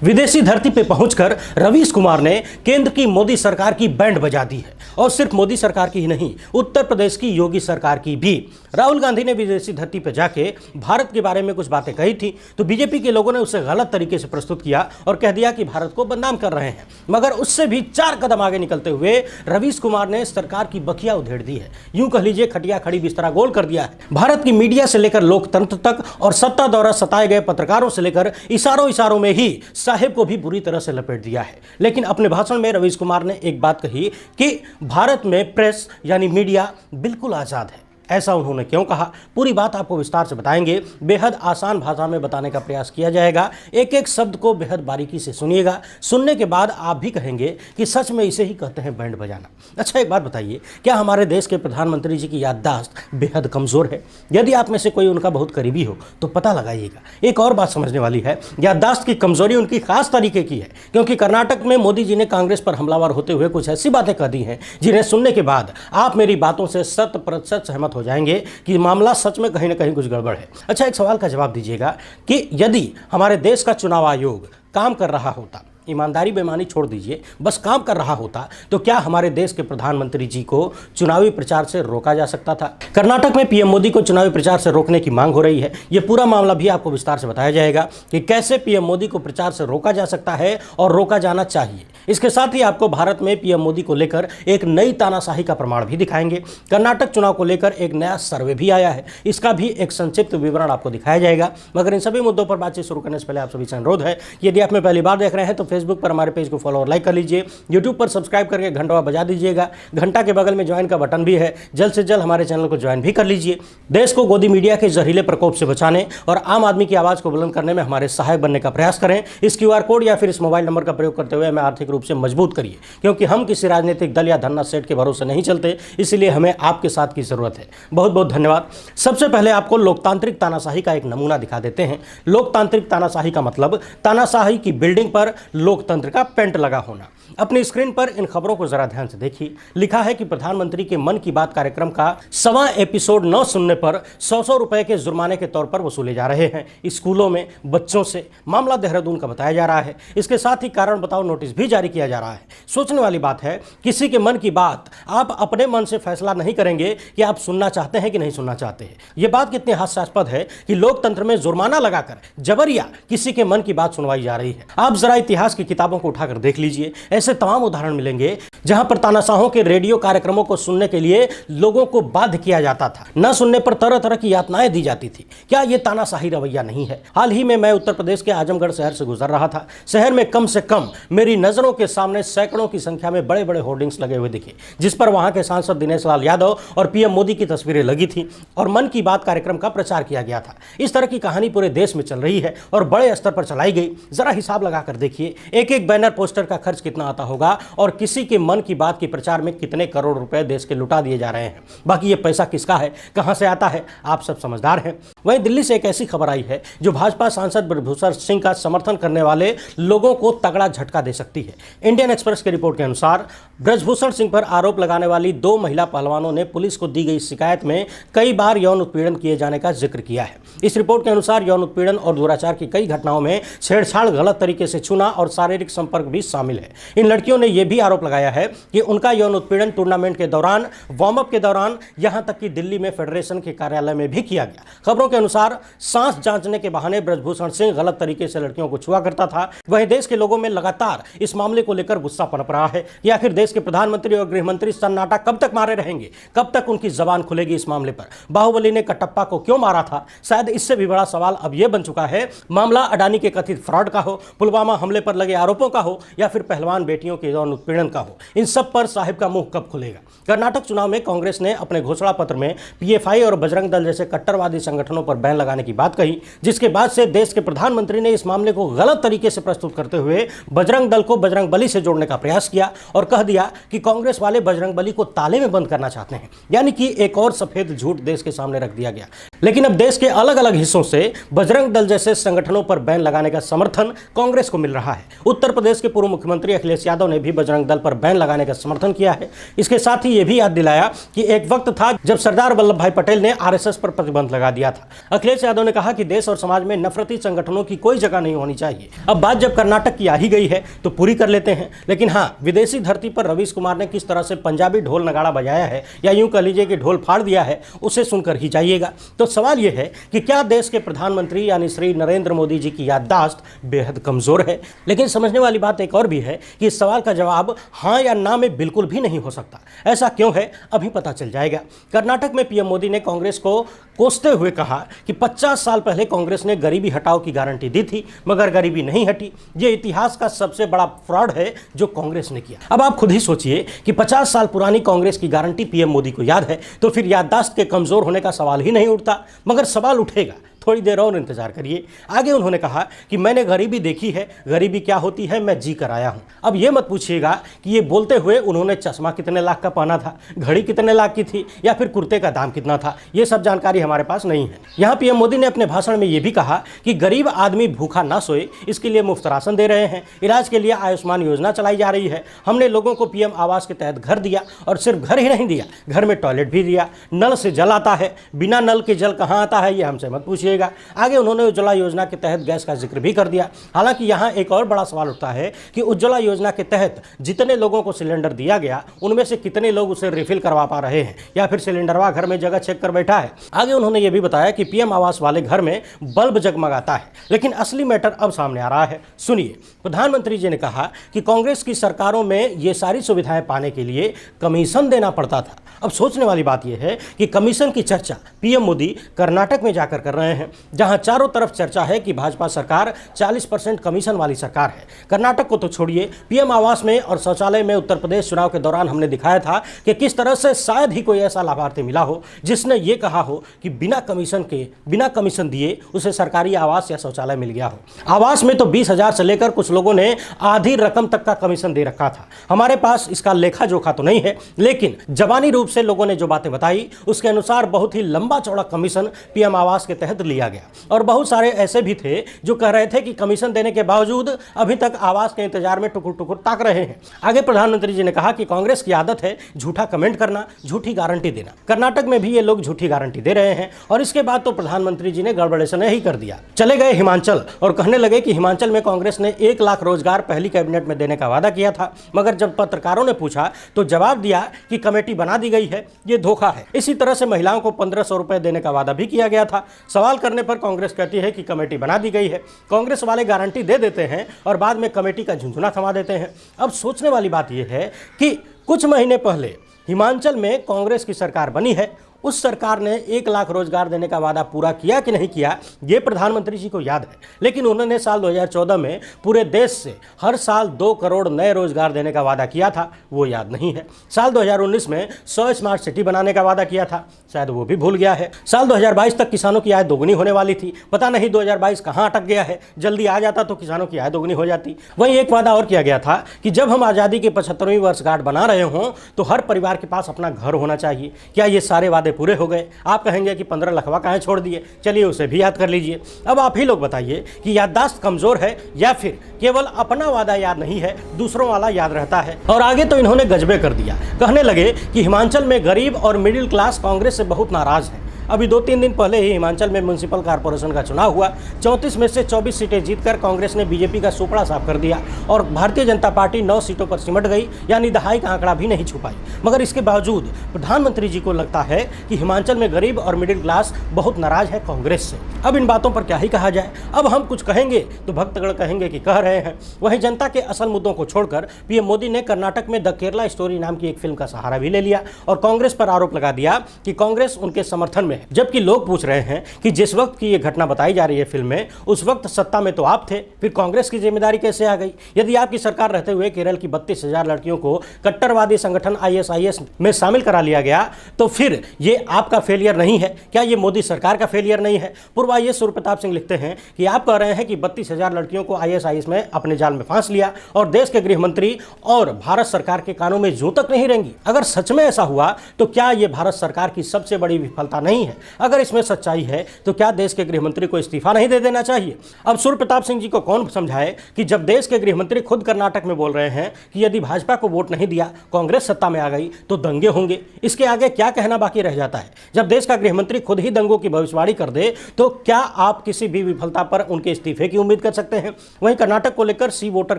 विदेशी धरती पे पहुंचकर रवीश कुमार ने केंद्र की मोदी सरकार की बैंड बजा दी है। और सिर्फ मोदी सरकार की ही नहीं, उत्तर प्रदेश की योगी सरकार की भी। राहुल गांधी ने विदेशी धरती पर जाके भारत के बारे में कुछ बातें कही थी, तो बीजेपी के लोगों ने उसे गलत तरीके से प्रस्तुत किया और कह दिया कि भारत को बदनाम कर रहे हैं। मगर उससे भी 4 कदम आगे निकलते हुए रवीश कुमार ने सरकार की बखिया उधेड़ दी है। यूं कह लीजिए, खटिया खड़ी बिस्तरा गोल कर दिया है। भारत की मीडिया से लेकर लोकतंत्र तक और सत्ता द्वारा सताए गए पत्रकारों से लेकर इशारों में ही साहेब को भी बुरी तरह से लपेट दिया है। लेकिन अपने भाषण में रवीश कुमार ने एक बात कही कि भारत में प्रेस यानी मीडिया बिल्कुल आज़ाद है। ऐसा उन्होंने क्यों कहा, पूरी बात आपको विस्तार से बताएंगे। बेहद आसान भाषा में बताने का प्रयास किया जाएगा। एक एक शब्द को बेहद बारीकी से सुनिएगा। सुनने के बाद आप भी कहेंगे कि सच में इसे ही कहते हैं बैंड बजाना। अच्छा, एक बात बताइए, क्या हमारे देश के प्रधानमंत्री जी की याददाश्त बेहद कमज़ोर है? यदि आप में से कोई उनका बहुत करीबी हो तो पता लगाइएगा। एक और बात समझने वाली है, याददाश्त की कमज़ोरी उनकी खास तरीके की है, क्योंकि कर्नाटक में मोदी जी ने कांग्रेस पर हमलावर होते हुए कुछ ऐसी बातें कह दी हैं जिन्हें सुनने के बाद आप मेरी बातों से 100% सहमत हो जाएंगे कि मामला सच में कहीं ना कहीं कुछ गड़बड़ है। अच्छा, एक सवाल का जवाब दीजिएगा कि यदि हमारे देश का चुनाव आयोग काम कर रहा होता, ईमानदारी बेईमानी छोड़ दीजिए, बस काम कर रहा होता, तो क्या हमारे देश के प्रधानमंत्री जी को चुनावी प्रचार से रोका जा सकता था? कर्नाटक में पीएम मोदी को चुनावी प्रचार से रोकने की मांग हो रही है। यह पूरा मामला भी आपको विस्तार से बताया जाएगा कि कैसे पीएम मोदी को प्रचार से रोका जा सकता है और रोका जाना चाहिए। इसके साथ ही आपको भारत में पीएम मोदी को लेकर एक नई तानाशाही का प्रमाण भी दिखाएंगे। कर्नाटक चुनाव को लेकर एक नया सर्वे भी आया है, इसका भी एक संक्षिप्त विवरण आपको दिखाया जाएगा। मगर इन सभी मुद्दों पर बातचीत शुरू करने से पहले आप सभी से अनुरोध है, यदि आप में पहली बार देख रहे हैं तो फेसबुक पर हमारे पेज को फॉलो और लाइक कर लीजिए। यूट्यूब पर सब्सक्राइब करके घंटा बजा दीजिएगा। घंटा के बगल में ज्वाइन का बटन भी है, जल्द से जल्द हमारे चैनल को ज्वाइन भी कर लीजिए। देश को गोदी मीडिया के जहरीले प्रकोप से बचाने और आम आदमी की आवाज़ को बुलंद करने में हमारे सहायक बनने का प्रयास करें। इस QR कोड या फिर इस मोबाइल नंबर का प्रयोग करते हुए हमें आर्थिक रूप से मजबूत करिए, क्योंकि हम किसी राजनीतिक दल या धन्ना सेठ के भरोसे नहीं चलते, इसलिए हमें आपके साथ की जरूरत है। बहुत बहुत धन्यवाद। सबसे पहले आपको लोकतांत्रिक तानाशाही का एक नमूना दिखा देते हैं। लोकतांत्रिक तानाशाही का मतलब तानाशाही की बिल्डिंग पर लोकतंत्र का पेंट लगा होना। अपनी स्क्रीन पर इन खबरों को जरा ध्यान से देखिए। लिखा है कि प्रधानमंत्री के मन की बात कार्यक्रम का 1वां एपिसोड न सुनने पर 100 रुपए के जुर्माने के तौर पर वसूले जा रहे हैं स्कूलों में बच्चों से। मामला देहरादून का बताया जा रहा है। इसके साथ ही कारण बताओ नोटिस भी जारी किया जा रहा है। सोचने वाली बात है, किसी के मन की बात आप अपने मन से फैसला नहीं करेंगे कि आप सुनना चाहते हैं कि नहीं सुनना चाहते हैं। यह बात कितनी हास्यास्पद है कि लोकतंत्र में जुर्माना लगाकर जबरिया किसी के मन की बात सुनवाई जा रही है। आप जरा इतिहास की किताबों को उठाकर देख लीजिए, ऐसे तमाम उदाहरण मिलेंगे जहां पर तानाशाहों के रेडियो कार्यक्रमों को सुनने के लिए लोगों को बाध्य किया जाता था। न सुनने पर तरह तरह की यातनाएं दी जाती थी। क्या यह तानाशाही रवैया नहीं है? हाल ही में मैं उत्तर प्रदेश के आजमगढ़ शहर से गुजर रहा था। शहर में कम से कम मेरी नजरों के सामने सैकड़ों की संख्या में बड़े बड़े होर्डिंग्स लगे हुए दिखे, जिस पर वहां के सांसद दिनेश लाल यादव और पीएम मोदी की तस्वीरें लगी थी और मन की बात कार्यक्रम का प्रचार किया गया था। इस तरह की कहानी पूरे देश में चल रही है और बड़े स्तर पर चलाई गई। जरा हिसाब लगाकर देखिए, एक एक बैनर पोस्टर का खर्च कितना आता होगा और किसी के मन की बात के प्रचार में कितने करोड़ रुपए देश के लुटा दिए जा रहे हैं। बाकी ये पैसा किसका है, कहां से आता है, आप सब समझदार हैं। वहीं दिल्ली से एक ऐसी खबर आई है जो भाजपा सांसद ब्रजभूषण सिंह का समर्थन करने वाले लोगों को तगड़ा झटका दे सकती है। इंडियन एक्सप्रेस की रिपोर्ट के अनुसार ब्रजभूषण सिंह पर आरोप लगाने वाली 2 महिला पहलवानों ने पुलिस को दी गई शिकायत में कई बार यौन उत्पीड़न किए जाने का जिक्र किया है। इस रिपोर्ट के अनुसार यौन उत्पीड़न और दुराचार की कई घटनाओं में छेड़छाड़, गलत तरीके से छूना और शारीरिक संपर्क भी शामिल है। इन लड़कियों ने यह भी आरोप लगाया है कि उनका यौन उत्पीड़न टूर्नामेंट के दौरान, वार्म अप के दौरान, यहां तक कि दिल्ली में फेडरेशन के कार्यालय में भी किया गया। खबरों के अनुसार सांस जांचने के बहाने ब्रजभूषण सिंह गलत तरीके से लड़कियों को छुआ करता था। वहीं देश के लोगों में लगातार इस मामले को लेकर गुस्सा पनप रहा है कि आखिर देश के प्रधानमंत्री और गृहमंत्री सन्नाटा कब तक मारे रहेंगे, कब तक उनकी जबान खुलेगी इस मामले पर। बाहुबली ने कटप्पा को क्यों मारा था? शायद इससे भी बड़ा सवाल अब यह बन चुका है, मामला अडानी के कथित फ्रॉड का हो, पुलवामा हमले पर लगे आरोपों का हो या फिर पहलवान बेटियों के यौन उत्पीड़न का हो। इन सब पर साहिब का मुंह कब खुलेगा? कर्नाटक चुनाव में कांग्रेस ने अपने घोषणा पत्र में PFI और बजरंग दल जैसे कट्टरवादी संगठनों पर बैन लगाने की बात कही, जिसके बाद से देश के प्रधानमंत्री ने इस मामले को गलत तरीके से प्रस्तुत करते हुए बजरंग दल को बजरंग बली से जोड़ने का प्रयास किया और कह दिया कि कांग्रेस वाले बजरंग बली को ताले में बंद करना चाहते हैं। यानी कि एक और सफेद झूठ देश के सामने रख दिया गया। लेकिन अब देश के अलग अलग हिस्सों से बजरंग दल जैसे संगठनों पर बैन लगाने का समर्थन कांग्रेस को मिल रहा है। उत्तर प्रदेश के पूर्व मुख्यमंत्री अखिलेश अखिलेश यादव ने भी बजरंग दल पर बैन लगाने का समर्थन किया है। इसके साथ ही ये भी याद दिलाया कि एक वक्त था जब सरदार वल्लभ भाई पटेल ने आरएसएस पर प्रतिबंध लगा दिया था। अखिलेश यादव ने कहा कि देश और समाज में नफरती संगठनों की कोई जगह नहीं होनी चाहिए। अब बात जब कर्नाटक की आ ही गई है तो पूरी कर लेते हैं। लेकिन हाँ, विदेशी धरती पर रवीश कुमार ने किस तरह से पंजाबी ढोल नगाड़ा बजाया है, या यूं कह लीजिए कि ढोल फाड़ दिया है, उसे सुनकर ही जाइएगा। तो सवाल यह है कि क्या देश के प्रधानमंत्री यानी श्री नरेंद्र मोदी जी की याददाश्त बेहद कमजोर है? लेकिन समझने वाली बात एक और भी है कि इस सवाल का जवाब हाँ या ना में बिल्कुल भी नहीं हो सकता। ऐसा क्यों है, अभी पता चल जाएगा। कर्नाटक में पीएम मोदी ने कांग्रेस को कोसते हुए कहा कि 50 साल पहले कांग्रेस ने गरीबी हटाओ की गारंटी दी थी, मगर गरीबी नहीं हटी। ये इतिहास का सबसे बड़ा फ्रॉड है जो कांग्रेस ने किया। अब आप खुद ही सोचिए कि 50 साल पुरानी कांग्रेस की गारंटी पीएम मोदी को याद है, तो फिर याददाश्त के कमजोर होने का सवाल ही नहीं उठता। मगर सवाल उठेगा, थोड़ी देर और इंतजार करिए। आगे उन्होंने कहा कि मैंने गरीबी देखी है, गरीबी क्या होती है मैं जी कर आया हूं। अब ये मत पूछिएगा कि ये बोलते हुए उन्होंने चश्मा कितने लाख का पहना था, घड़ी कितने लाख की थी, या फिर कुर्ते का दाम कितना था। ये सब जानकारी हमारे पास नहीं है। यहाँ पीएम मोदी ने अपने भाषण में ये भी कहा कि गरीब आदमी भूखा ना सोए, इसके लिए मुफ्त राशन दे रहे हैं। इलाज के लिए आयुष्मान योजना चलाई जा रही है। हमने लोगों को पीएम आवास के तहत घर दिया, और सिर्फ घर ही नहीं दिया, घर में टॉयलेट भी दिया। नल से जल आता है, बिना नल के जल कहाँ आता है ये हमसे मत पूछिएगा। आगे उन्होंने उज्ज्वला योजना के तहत गैस का जिक्र भी कर दिया। हालांकि यहाँ एक और बड़ा सवाल उठता है कि उज्ज्वला योजना के तहत जितने लोगों को सिलेंडर दिया गया, उनमें से कितने लोग उसे रिफिल करवा पा रहे हैं, या फिर सिलेंडरवा घर में जगह चेक कर बैठा है। आगे उन्होंने ये भी बताया कि पीएम आवास वाले घर में बल्ब जगमगाता है। लेकिन असली मैटर अब सामने आ रहा है। सुनिए, प्रधानमंत्री जी ने कहा कि कांग्रेस की सरकारों में ये सारी सुविधाएं पाने के लिए कमीशन देना पड़ता था। अब सोचने वाली बात यह है कि कमीशन की चर्चा पीएम मोदी कर्नाटक में जाकर कर रहे हैं, जहां चारों तरफ चर्चा है कि भाजपा सरकार 40% कमीशन वाली सरकार है। कर्नाटक को तो छोड़िए, पीएम आवास में और शौचालय में उत्तर प्रदेश चुनाव के दौरान हमने दिखाया था कि किस तरह से शायद ही कोई ऐसा लाभार्थी मिला हो जिसने ये कहा हो कि बिना कमीशन दिए उसे सरकारी आवास या शौचालय मिल गया हो। आवास में तो 20,000 से लेकर कुछ लोगों ने आधी रकम तक का कमीशन दे रखा था। हमारे पास इसका लेखा जोखा तो नहीं है, लेकिन जबानी रूप से लोगों ने जो बातें बताई उसके अनुसार बहुत ही लंबा चौड़ा कमीशन पीएम आवास के तहत लिया गया। और बहुत सारे ऐसे भी थे जो कह रहे थे कि कमीशन देने के बावजूद अभी तक आवास के इंतजार में टुकुर टुकुर ताक रहे हैं। आगे प्रधानमंत्री जी ने कहा कि कांग्रेस की आदत है झूठा कमेंट करना, झूठी गारंटी देना। कर्नाटक में भी ये लोग झूठी गारंटी दे रहे हैं। और इसके बाद तो प्रधानमंत्री जी ने गड़बड़ेशन ही कर दिया। चले गए हिमाचल और कहने लगे कि हिमाचल में कांग्रेस ने 1 लाख रोजगार पहली कैबिनेट में देने का वादा किया था, मगर जब पत्रकारों ने पूछा तो जवाब दिया कि कमेटी बना दी गई है, ये धोखा है। इसी तरह से महिलाओं को 1500 रुपए देने का वादा भी किया गया था। सवाल करने पर कांग्रेस कहती है कि कमेटी बना दी गई है। कांग्रेस वाले गारंटी दे देते हैं और बाद में कमेटी का झुंझुना थमा देते हैं। अब सोचने वाली बात यह है कि कुछ महीने पहले हिमाचल में कांग्रेस की सरकार बनी है। उस सरकार ने 1 लाख रोजगार देने का वादा पूरा किया कि नहीं किया, ये प्रधानमंत्री जी को याद है। लेकिन उन्होंने साल 2014 में पूरे देश से हर साल 2 करोड़ नए रोजगार देने का वादा किया था, वो याद नहीं है। साल 2019 में 100 स्मार्ट सिटी बनाने का वादा किया था, शायद वो भी भूल गया है। साल 2022 तक किसानों की आय दोगुनी होने वाली थी, पता नहीं 2022 कहाँ अटक गया है। जल्दी आ जाता तो किसानों की आय दोगुनी हो जाती। वहीं एक वादा और किया गया था कि जब हम आज़ादी की 75वीं वर्षगांठ बना रहे हों तो हर परिवार के पास अपना घर होना चाहिए। क्या ये सारे वादे पूरे हो गए? आप कहेंगे कि 15 लखवा कहाँ छोड़ दिए। चलिए उसे भी याद कर लीजिए। अब आप ही लोग बताइए कि याददाश्त कमजोर है या फिर केवल अपना वादा याद नहीं है, दूसरों वाला याद रहता है। और आगे तो इन्होंने गजबे कर दिया। कहने लगे कि हिमाचल में गरीब और मिडिल क्लास कांग्रेस से बहुत नाराज है। अभी 2-3 दिन पहले ही हिमाचल में म्युनिसिपल कॉर्पोरेशन का चुनाव हुआ। 34 में से 24 सीटें जीतकर कांग्रेस ने बीजेपी का सुपड़ा साफ कर दिया और भारतीय जनता पार्टी 9 सीटों पर सिमट गई, यानी दहाई का आंकड़ा भी नहीं छुपाई। मगर इसके बावजूद प्रधानमंत्री जी को लगता है कि हिमाचल में गरीब और मिडिल क्लास बहुत नाराज है कांग्रेस से। अब इन बातों पर क्या ही कहा जाए। अब हम कुछ कहेंगे तो भक्तगण कहेंगे कि कह रहे हैं। वहीं जनता के असल मुद्दों को छोड़कर पीएम मोदी ने कर्नाटक में द केरला स्टोरी नाम की एक फिल्म का सहारा भी ले लिया और कांग्रेस पर आरोप लगा दिया कि कांग्रेस उनके समर्थन में है। जबकि लोग पूछ रहे हैं कि जिस वक्त की ये घटना बताई जा रही है फिल्म में, उस वक्त सत्ता में तो आप थे, फिर कांग्रेस की जिम्मेदारी कैसे आ गई? यदि आपकी सरकार रहते हुए केरल की 32,000 लड़कियों को कट्टरवादी संगठन ISIS में शामिल करा लिया गया, तो फिर ये आपका फेलियर नहीं है? क्या ये मोदी सरकार का फेलियर नहीं है? पूर्व IAS सूर्य प्रताप सिंह लिखते हैं कि आप कह रहे हैं कि 32,000 लड़कियों को ISIS में अपने जाल में फांस लिया और देश के गृह मंत्री और भारत सरकार के कानों में जूं तक नहीं रेंगी। अगर सच में ऐसा हुआ तो क्या ये भारत सरकार की सबसे बड़ी विफलता नहीं नहीं है। अगर इसमें सच्चाई है तो क्या देश के गृहमंत्री को इस्तीफा नहीं दे देना चाहिए? अब सूर्य प्रताप सिंह जी को कौन समझाए कि जब देश के गृहमंत्री खुद कर्नाटक में बोल रहे हैं कि यदि भाजपा को वोट नहीं दिया, कांग्रेस सत्ता में आ गई तो दंगे होंगे, इसके आगे क्या कहना बाकी रह जाता है? जब देश का गृहमंत्री खुद ही दंगों की भविष्यवाणी कर दे तो क्या आप किसी भी विफलता पर उनके इस्तीफे की उम्मीद कर सकते हैं? वहीं कर्नाटक को लेकर सी वोटर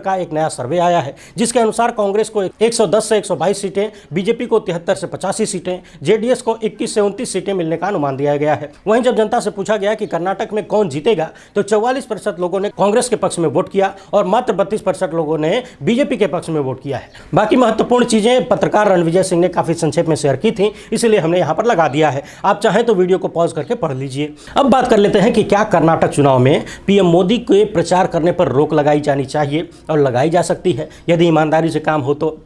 का एक नया सर्वे आया है, जिसके अनुसार कांग्रेस को 110 से 122 सीटें, बीजेपी को 73 से 85 सीटें, जेडीएस को 21 से 29 सीटें मिलने का अनुमान दिया गया है। वहीं जब जनता से पूछा गया कि कर्नाटक में कौन जीतेगा तो 44% लोगों ने कांग्रेस के पक्ष में वोट किया और मात्र 32% लोगों ने बीजेपी के पक्ष में वोट किया है। बाकी महत्वपूर्ण चीजें पत्रकार रणविजय सिंह ने काफी संक्षेप में शेयर की थी, इसलिए हमने यहां पर लगा दिया है। आप चाहें तो वीडियो को पॉज करके पढ़ लीजिए। अब बात कर लेते हैं कि क्या कर्नाटक चुनाव में पीएम मोदी के प्रचार करने पर रोक लगाई जानी चाहिए और लगाई जा सकती है यदि ईमानदारी से काम हो तो।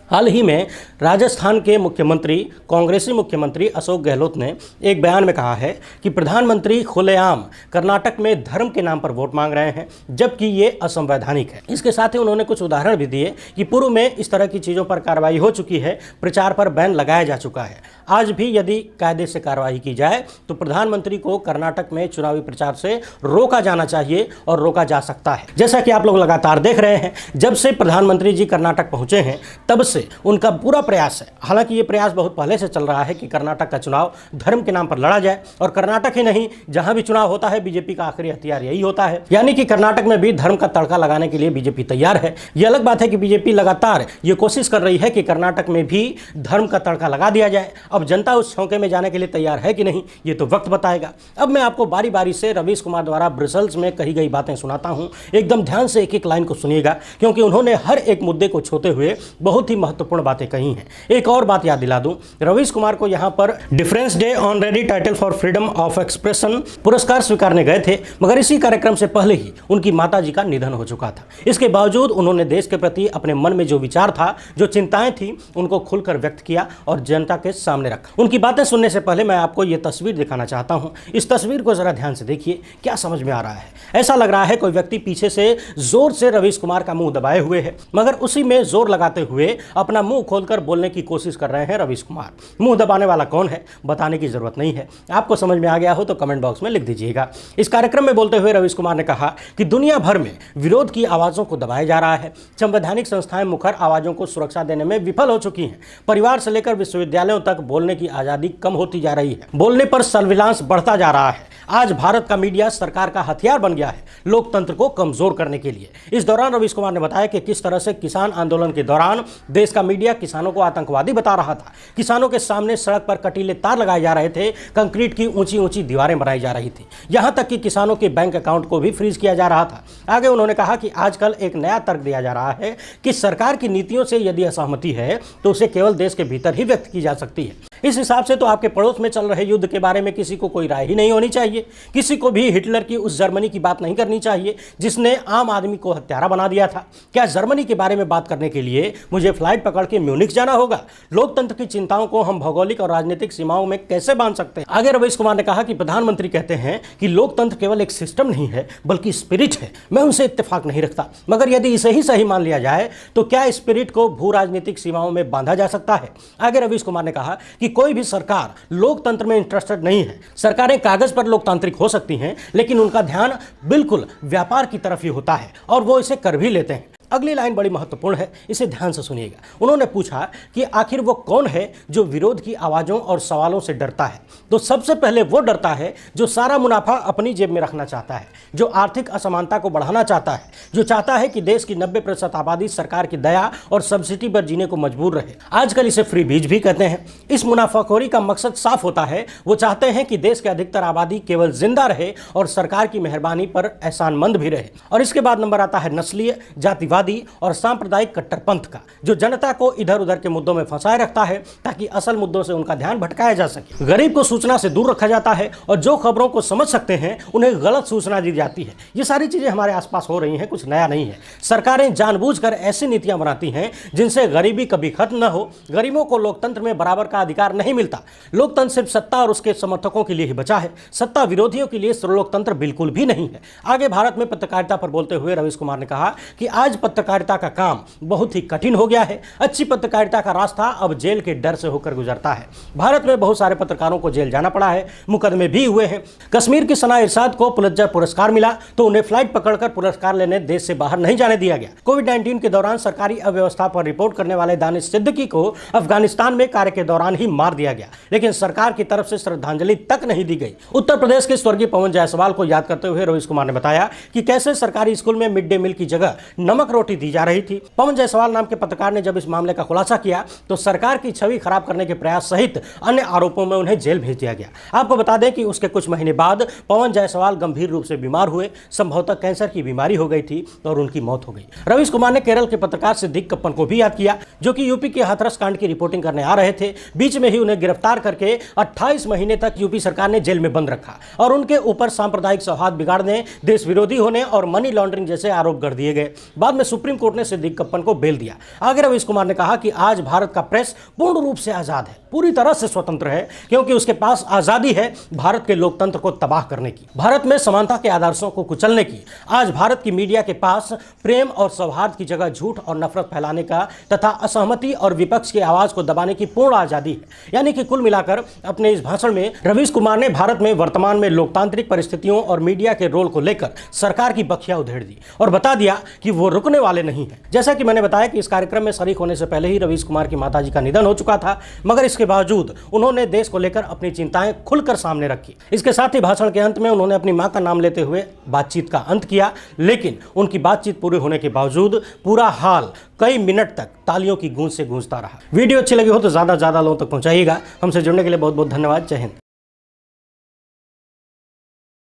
हाल ही में राजस्थान के मुख्यमंत्री कांग्रेसी मुख्यमंत्री अशोक गहलोत ने एक बयान में कहा है कि प्रधानमंत्री खुलेआम कर्नाटक में धर्म के नाम पर वोट मांग रहे हैं, जबकि ये असंवैधानिक है। इसके साथ ही उन्होंने कुछ उदाहरण भी दिए कि पूर्व में इस तरह की चीज़ों पर कार्रवाई हो चुकी है, प्रचार पर बैन लगाया जा चुका है। आज भी यदि कायदे से कार्रवाई की जाए तो प्रधानमंत्री को कर्नाटक में चुनावी प्रचार से रोका जाना चाहिए और रोका जा सकता है। जैसा कि आप लोग लगातार देख रहे हैं, जब से प्रधानमंत्री जी कर्नाटक पहुंचे हैं तब से उनका पूरा प्रयास है, हालांकि ये प्रयास बहुत पहले से चल रहा है कि कर्नाटक का चुनाव धर्म के नाम पर लड़ा जाए। और कर्नाटक ही नहीं, जहां भी चुनाव होता है बीजेपी का आखिरी हथियार यही होता है, यानी कि कर्नाटक में भी धर्म का तड़का लगाने के लिए बीजेपी तैयार है। यह अलग बात है कि बीजेपी लगातार ये कोशिश कर रही है कि कर्नाटक में भी धर्म का तड़का लगा दिया जाए। अब जनता उस छौके में जाने के लिए तैयार है कि नहीं, ये तो वक्त बताएगा। अब मैं आपको बारी बारी से रवीश कुमार द्वारा ब्रसेल्स में कही गई बातें सुनाता हूं, एकदम ध्यान से एक एक लाइन को सुनिएगा, क्योंकि उन्होंने हर एक मुद्दे को छूते हुए बहुत ही महत्वपूर्ण बातें कही हैं। एक और बात याद दिला दूं, रवीश कुमार को यहां पर difference day honorary title for freedom of expression पुरस्कार स्वीकारने गए थे, मगर इसी कार्यक्रम से पहले ही उनकी माताजी का निधन हो चुका था। इसके बावजूद उन्होंने देश के प्रति अपने मन में जो विचार था, जो चिंताएं थी, उनको खुलकर व्यक्त किया और जनता के सामने रखा। उनकी बातें सुनने से पहले मैं आपको ये तस्वीर दिखाना चाहता हूं। इस तस्वीर को जरा ध्यान से देखिए, क्या समझ में आ रहा है? ऐसा लग रहा है कोई व्यक्ति पीछे से जोर से रवीश कुमार का मुंह दबाए हुए है, मगर उसी में जोर लगाते हुए अपना मुंह खोलकर बोलने की कोशिश कर रहे हैं रवीश कुमार। मुंह दबाने वाला कौन है बताने की जरूरत नहीं है, आपको समझ में आ गया हो तो कमेंट बॉक्स में लिख दीजिएगा। इस कार्यक्रम में बोलते हुए रवीश कुमार ने कहा कि दुनिया भर में विरोध की आवाजों को दबाया जा रहा है, संवैधानिक संस्थाएं मुखर आवाजों को सुरक्षा देने में विफल हो चुकी हैं, परिवार से लेकर विश्वविद्यालयों तक बोलने की आजादी कम होती जा रही है, बोलने पर सर्विलांस बढ़ता जा रहा है। आज भारत का मीडिया सरकार का हथियार बन गया है लोकतंत्र को कमजोर करने के लिए। इस दौरान रवीश कुमार ने बताया कि किस तरह से किसान आंदोलन के दौरान देश का मीडिया किसानों को आतंकवादी बता रहा था, किसानों के सामने सड़क पर कटीले तार लगाए जा रहे थे, कंक्रीट की ऊंची ऊंची दीवारें बनाई जा रही थी, यहां तक कि किसानों के बैंक अकाउंट को भी फ्रीज किया जा रहा था। आगे उन्होंने कहा कि आजकल एक नया तर्क दिया जा रहा है कि सरकार की नीतियों से यदि असहमति है तो उसे केवल देश के भीतर ही व्यक्त की जा सकती है। इस हिसाब से तो आपके पड़ोस में चल रहे युद्ध के बारे में किसी को कोई राय ही नहीं होनी चाहिए, किसी को भी हिटलर की उस जर्मनी की बात नहीं करनी चाहिए जिसने आम आदमी को हत्यारा बना दिया था। क्या जर्मनी के बारे में बात करने के लिए मुझे फ्लाइट पकड़ के म्यूनिख जाना होगा? लोकतंत्र की चिंताओं को हम भौगोलिक और राजनीतिक सीमाओं में कैसे बांध सकते हैं? आगे रवीश कुमार ने कहा कि प्रधानमंत्री कहते हैं कि लोकतंत्र केवल एक सिस्टम नहीं है बल्कि स्पिरिट है। मैं उनसे इत्तेफाक नहीं रखता, मगर यदि इसे ही सही मान लिया जाए तो क्या स्पिरिट को भू राजनीतिक सीमाओं में बांधा जा सकता है? आगे रवीश कुमार ने कहा कि कोई भी सरकार लोकतंत्र में इंटरेस्टेड नहीं है। सरकारें कागज पर लोकतांत्रिक हो सकती हैं, लेकिन उनका ध्यान बिल्कुल व्यापार की तरफ ही होता है और वो इसे कर भी लेते हैं। अगली लाइन बड़ी महत्वपूर्ण है, इसे ध्यान से सुनिएगा। उन्होंने पूछा कि आखिर वो कौन है जो विरोध की आवाजों और सवालों से डरता है? तो सबसे पहले वो डरता है जो सारा मुनाफा अपनी जेब में रखना चाहता है, जो आर्थिक असमानता को बढ़ाना चाहता है, जो चाहता है कि देश की 90% आबादी सरकार की दया और सब्सिडी पर जीने को मजबूर रहे। आजकल इसे फ्री बीज भी कहते हैं। इस मुनाफाखोरी का मकसद साफ होता है, वो चाहते हैं कि देश की अधिकतर आबादी केवल जिंदा रहे और सरकार की मेहरबानी पर एहसानमंद भी रहे। और इसके बाद नंबर आता है नस्लीय, जातिवादी और सांप्रदायिक कट्टरपंथ का, जो जनता को इधर उधर के मुद्दों में फंसाए रखता है ताकि असल मुद्दों से उनका ध्यान भटकाया जा सके। गरीब को सूचना से दूर रखा जाता है और जो खबरों को समझ सकते हैं उन्हें गलत सूचना दी जाती है। ये सारी चीजें हमारे आसपास हो रही हैं, कुछ नया नहीं है। सरकारें जानबूझकर ऐसी नीतियां बनाती हैं जिनसे गरीबी कभी खत्म न हो। गरीबों को लोकतंत्र में बराबर का अधिकार नहीं मिलता। लोकतंत्र सिर्फ सत्ता और उसके समर्थकों के लिए ही बचा है, सत्ता विरोधियों के लिए लोकतंत्र बिल्कुल भी नहीं है। आगे भारत में पत्रकारिता पर बोलते हुए रवीश कुमार ने कहा कि आज पत्रकारिता का काम बहुत ही कठिन हो गया है। अच्छी पत्रकारिता का रास्ता अब जेल के डर से होकर गुजरता है। भारत में बहुत सारे पत्रकारों को जेल जाना पड़ा है, मुकदमे भी हुए हैं। कश्मीर की सना इरशाद को पुलित्जर पुरस्कार मिला तो उन्हें फ्लाइट पकड़कर पुरस्कार लेने देश से बाहर नहीं जाने दिया गया। कोविड-19 के दौरान सरकारी अव्यवस्था पर रिपोर्ट करने वाले दानिश सिद्दीकी को अफगानिस्तान में कार्य के दौरान ही मार दिया गया, लेकिन सरकार की तरफ से श्रद्धांजलि तक नहीं दी गई। उत्तर प्रदेश के स्वर्गीय पवन जायसवाल को याद करते हुए रवीश कुमार ने बताया कि कैसे सरकारी स्कूल में मिड डे मील की जगह नमक रोटी दी जा रही थी। पवन जायसवाल नाम के पत्रकार ने जब इस मामले का खुलासा किया तो सरकार की छवि खराब करने के प्रयास सहित अन्य आरोपों में उन्हें जेल भेज दिया गया। आपको बता दें कि उसके कुछ महीने बाद पवन जायसवाल गंभीर रूप से बीमार हुए, संभवतः कैंसर की बीमारी हो गई थी और उनकी मौत हो गई। रवीश कुमार ने केरल के पत्रकार सिद्दीक कप्पन को भी याद किया, जो कि यूपी के हाथरस कांड की रिपोर्टिंग करने आ रहे थे। बीच में ही उन्हें गिरफ्तार करके 28 महीने तक यूपी सरकार ने जेल में बंद रखा और उनके ऊपर सांप्रदायिक सौहार्द बिगाड़ने, देश विरोधी होने और मनी लॉन्ड्रिंग जैसे आरोप गढ़ दिए गए। बाद में सुप्रीम कोर्ट ने सिद्दीक कप्पन को बेल दिया। आगे रवीश कुमार ने कहा कि आज भारत का प्रेस पूर्ण रूप से आजाद है, पूरी तरह से स्वतंत्र है, क्योंकि उसके पास आजादी है भारत के लोकतंत्र को तबाह करने की, भारत में समानता के आदर्शों को कुचलने की। आज भारत की मीडिया के पास प्रेम और सौहार्द की जगह झूठ और नफरत फैलाने का तथा असहमति और विपक्ष की आवाज को दबाने की पूर्ण आजादी है। यानी कि कुल मिलाकर अपने इस भाषण में रवीश कुमार ने भारत में वर्तमान में लोकतांत्रिक परिस्थितियों और मीडिया के रोल को लेकर सरकार की बखिया उधेड़ दी और बता दिया कि वो रुकने वाले नहीं है। जैसा कि मैंने बताया कि इस कार्यक्रम में शरीक होने से पहले ही रवीश कुमार की माताजी का निधन हो चुका था, मगर इसके बावजूद उन्होंने देश को लेकर अपनी चिंताएं खुलकर सामने रखी। इसके साथ ही भाषण के अंत में उन्होंने अपनी मां का नाम लेते हुए बातचीत का अंत किया, लेकिन उनकी बातचीत पूरी होने के बावजूद पूरा हाल कई मिनट तक तालियों की गूंज से गूंजता रहा। वीडियो अच्छी लगी हो तो ज्यादा लोगों तक पहुंचाइएगा। हमसे जुड़ने के लिए बहुत बहुत धन्यवाद। जय हिंद।